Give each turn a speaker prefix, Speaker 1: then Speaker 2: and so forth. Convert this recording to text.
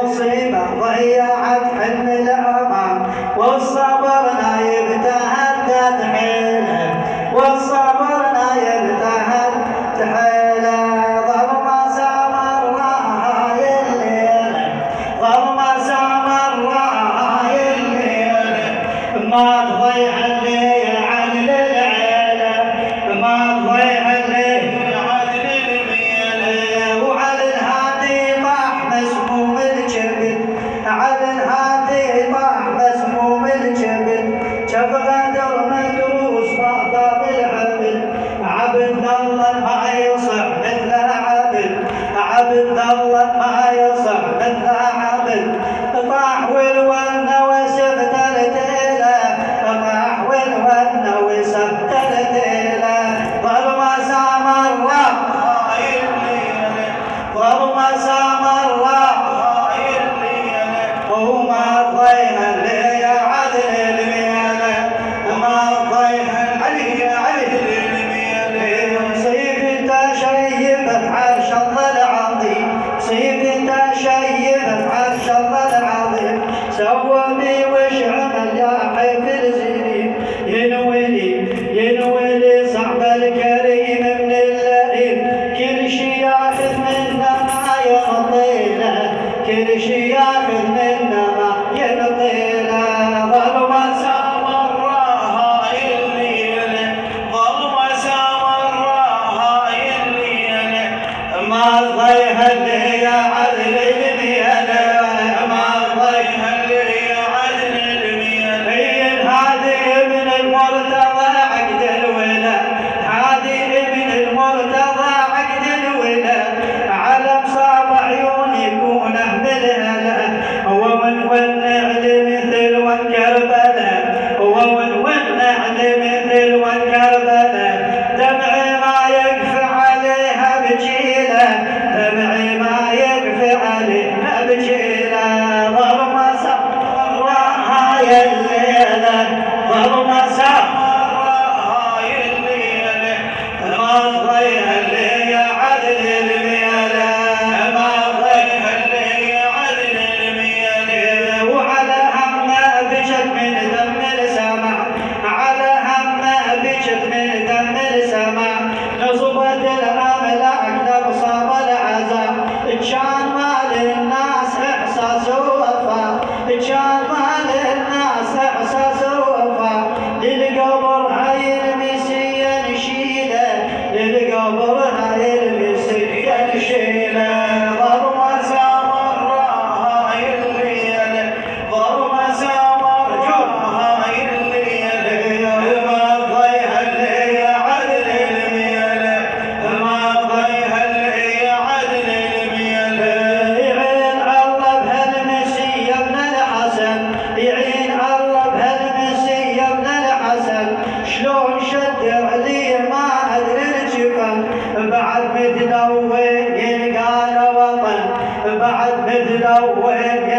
Speaker 1: المصيبة ضيعت حلم الأمان، والصبر نايب تهدد حيله، والصبر نايب تهدد حيله. ظلمة سامر راي الليل، ظلمة سامر راي الليل، ما تضيع الليل عدل العيلة، ما تضيع الليل عدل الميلة. وعلى الهادي طاح مسموم الجبل، على الهادي طاح مسموم الجبل، شف غدر مدروس ما ضاب العبد، عبد الله ما يصح مثل عبد، عبد الله ما يصح مثل عبد. طاح والونه وسبت التيله، طاح والونه وسبت التيله. ظلمة سامر راي الليل، ظلمة سامر راي الليل، وما ضيها اللي عدل الميله، ما ضيها اللي عدل الميله. مصيبته شيبت عرش الله العظيم، مصيبته شيبت عرش الله العظيم. سوى بي وش عمل يا حيف الزين، ينولي ينولي صعب الكريم من اللئيم، كل شي ياخذ منا ما يعطينا، كل شي ياخذ منا ما يعطينا. ظلمة سامر راي الليل، ظلمة سامر راي الليل، ما ضيها اللي عدل الميلة، ما ضيها اللي عدل الميلة. هادي ابن المرتضى عقد الولا، هادي ابن المرتضى عقد الولا، على مصاب عيون يكونه بالهلا. هو من علي مثل وكربلا، هو من علي مثل وكربلا. دمعي ما يكفي عليها بجيله، دمعي ما يكفي عليها بجيله. ظلمة سامر راي الليله، ظلمة سامر راي الليله، ما ضيها اللي عدل الميله، ما ضيها اللي عدل الميله. وعلى همه بجت من دم السماء، على همه بجت من دم السماء. نصبت الاملاك لبصاب العزاء، كان مال الناس احساس ووفاء، كان مال الناس احساس ووفاء. للقبر هاي المسيه نشيله، للقبر هاي المسيه نشيله. ظلمة سامر راي الليل، ظلمة سامر راي الليل، ما ضيها اللي عدل الميله، ما ضيها اللي عدل الميله. يعين الله بهالمسيه ابن الحسن، يعين الله بهالمسيه ابن الحسن. شلون شد عليه ما ادري الجفن، بعد مثله وين يلقى له وطن، بعد مثله وين